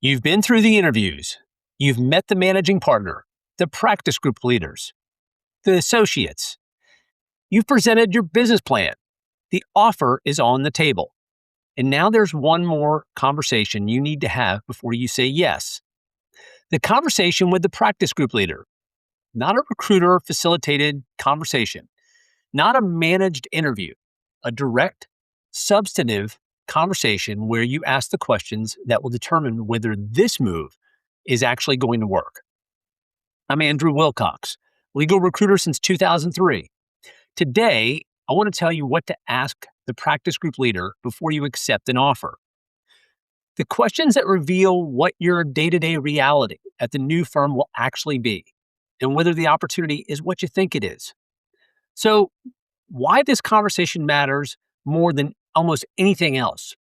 You've been through the interviews. You've met the managing partner, the practice group leaders, the associates. You've presented your business plan. The offer is on the table. And now there's one more conversation you need to have before you say yes. The conversation with the practice group leader, not a recruiter facilitated conversation, not a managed interview, a direct, substantive conversation where you ask the questions that will determine whether this move is actually going to work. I'm Andrew Wilcox, legal recruiter since 2003. Today, I want to tell you what to ask the practice group leader before you accept an offer. The questions that reveal what your day-to-day reality at the new firm will actually be and whether the opportunity is what you think it is. So, why this conversation matters more than almost anything else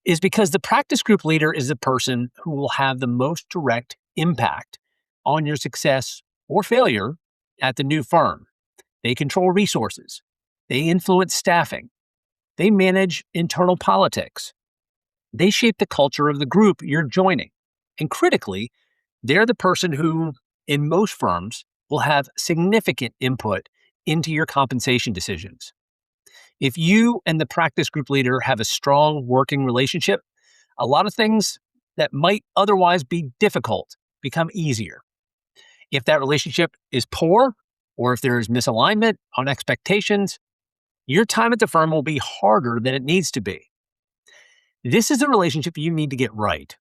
is because the practice group leader is the person who will have the most direct impact on your success or failure at the new firm. They control resources. They influence staffing. They manage internal politics. They shape the culture of the group you're joining. And critically, they're the person who, in most firms, will have significant input into your compensation decisions. If you and the practice group leader have a strong working relationship, a lot of things that might otherwise be difficult become easier. If that relationship is poor, or if there is misalignment on expectations, your time at the firm will be harder than it needs to be. This is a relationship you need to get right.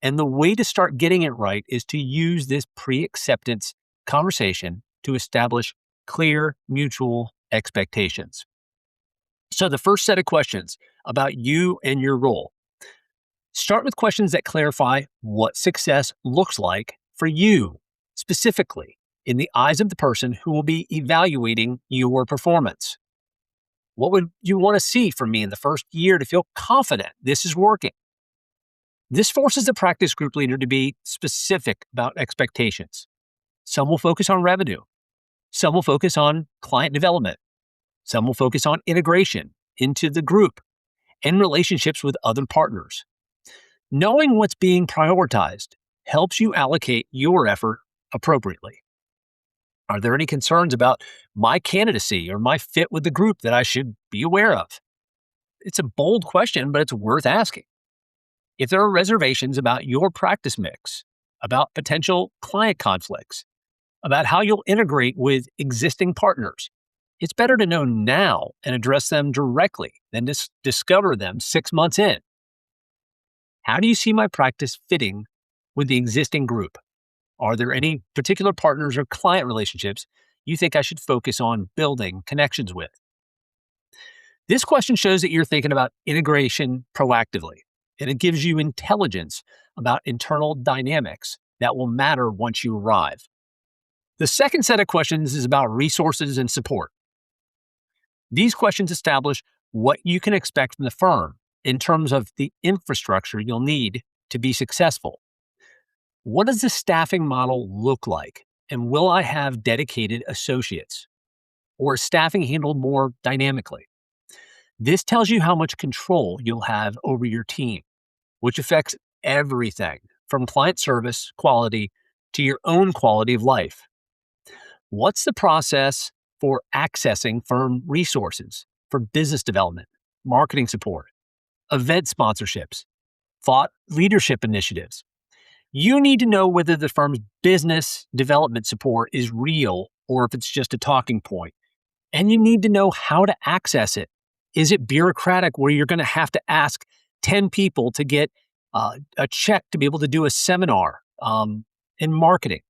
And the way to start getting it right is to use this pre-acceptance conversation to establish clear mutual expectations. So the first set of questions about you and your role. Start with questions that clarify what success looks like for you, specifically in the eyes of the person who will be evaluating your performance. What would you want to see from me in the first year to feel confident this is working? This forces the practice group leader to be specific about expectations. Some will focus on revenue. Some will focus on client development. Some will focus on integration into the group and relationships with other partners. Knowing what's being prioritized helps you allocate your effort appropriately. Are there any concerns about my candidacy or my fit with the group that I should be aware of? It's a bold question, but it's worth asking. If there are reservations about your practice mix, about potential client conflicts, about how you'll integrate with existing partners, it's better to know now and address them directly than to discover them 6 months in. How do you see my practice fitting with the existing group? Are there any particular partners or client relationships you think I should focus on building connections with? This question shows that you're thinking about integration proactively, and it gives you intelligence about internal dynamics that will matter once you arrive. The second set of questions is about resources and support. These questions establish what you can expect from the firm in terms of the infrastructure you'll need to be successful. What does the staffing model look like? And will I have dedicated associates? Or is staffing handled more dynamically? This tells you how much control you'll have over your team, which affects everything from client service quality to your own quality of life. What's the process for accessing firm resources for business development, marketing support, event sponsorships, thought leadership initiatives? You need to know whether the firm's business development support is real or if it's just a talking point. And you need to know how to access it. Is it bureaucratic where you're going to have to ask 10 people to get a check to be able to do a seminar in marketing?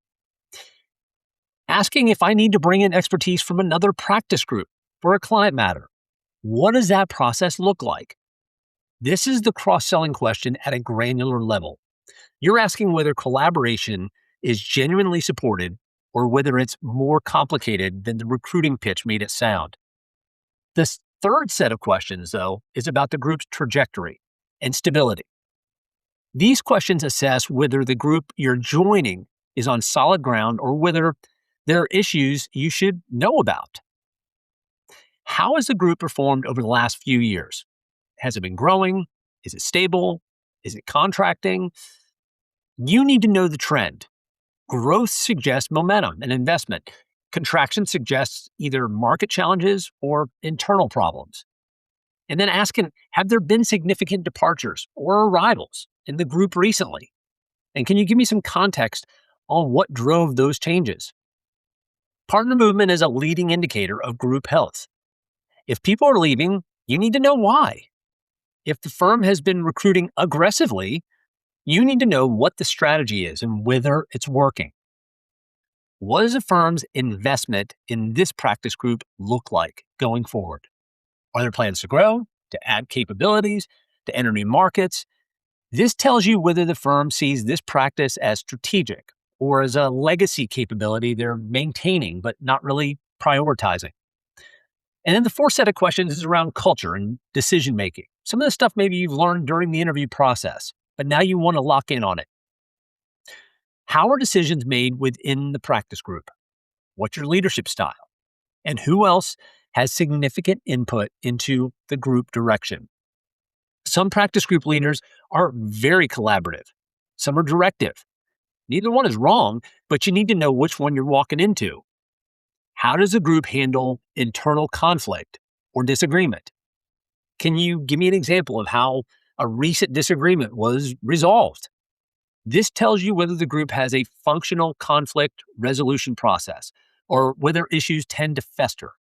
Asking if I need to bring in expertise from another practice group for a client matter. What does that process look like? This is the cross-selling question at a granular level. You're asking whether collaboration is genuinely supported or whether it's more complicated than the recruiting pitch made it sound. This third set of questions, though, is about the group's trajectory and stability. These questions assess whether the group you're joining is on solid ground or whether there are issues you should know about. How has the group performed over the last few years? Has it been growing? Is it stable? Is it contracting? You need to know the trend. Growth suggests momentum and investment. Contraction suggests either market challenges or internal problems. And then asking, have there been significant departures or arrivals in the group recently? And can you give me some context on what drove those changes? Partner movement is a leading indicator of group health. If people are leaving, you need to know why. If the firm has been recruiting aggressively, you need to know what the strategy is and whether it's working. What does a firm's investment in this practice group look like going forward? Are there plans to grow, to add capabilities, to enter new markets? This tells you whether the firm sees this practice as strategic or as a legacy capability they're maintaining but not really prioritizing. And then the fourth set of questions is around culture and decision making. Some of the stuff maybe you've learned during the interview process, but now you want to lock in on it. How are decisions made within the practice group? What's your leadership style? And who else has significant input into the group direction? Some practice group leaders are very collaborative. Some are directive. Neither one is wrong, but you need to know which one you're walking into. How does a group handle internal conflict or disagreement? Can you give me an example of how a recent disagreement was resolved? This tells you whether the group has a functional conflict resolution process or whether issues tend to fester.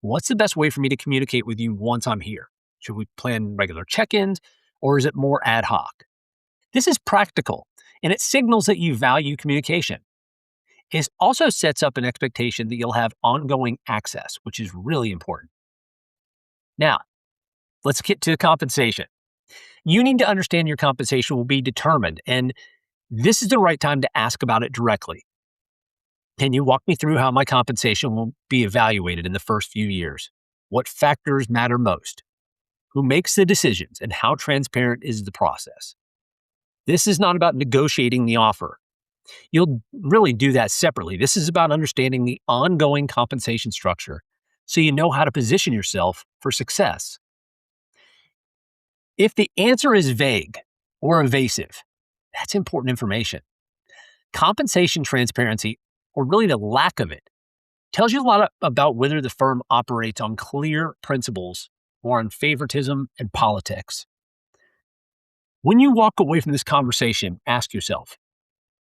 What's the best way for me to communicate with you once I'm here? Should we plan regular check-ins or is it more ad hoc? This is practical and it signals that you value communication. It also sets up an expectation that you'll have ongoing access, which is really important. Now, let's get to compensation. You need to understand your compensation will be determined, and this is the right time to ask about it directly. Can you walk me through how my compensation will be evaluated in the first few years? What factors matter most? Who makes the decisions, and how transparent is the process? This is not about negotiating the offer. You'll really do that separately. This is about understanding the ongoing compensation structure so you know how to position yourself for success. If the answer is vague or evasive, that's important information. Compensation transparency, or really the lack of it, tells you a lot about whether the firm operates on clear principles or on favoritism and politics. When you walk away from this conversation, ask yourself,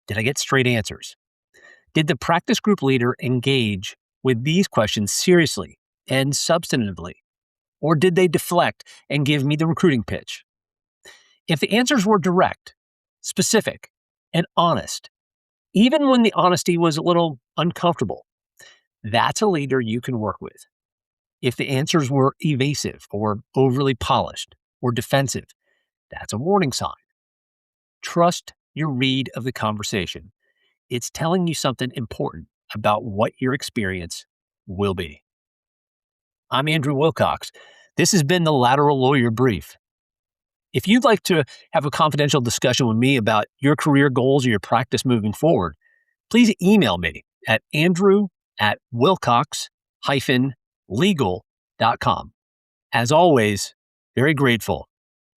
did I get straight answers? Did the practice group leader engage with these questions seriously and substantively? Or did they deflect and give me the recruiting pitch? If the answers were direct, specific, and honest, even when the honesty was a little uncomfortable, that's a leader you can work with. If the answers were evasive or overly polished or defensive, that's a warning sign. Trust your read of the conversation. It's telling you something important about what your experience will be. I'm Andrew Wilcox. This has been the Lateral Lawyer Brief. If you'd like to have a confidential discussion with me about your career goals or your practice moving forward, please email me at andrew@wilcox-legal.com. As always, very grateful,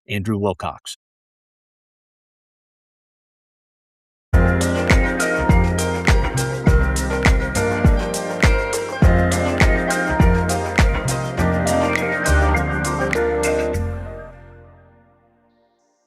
Andrew Wilcox.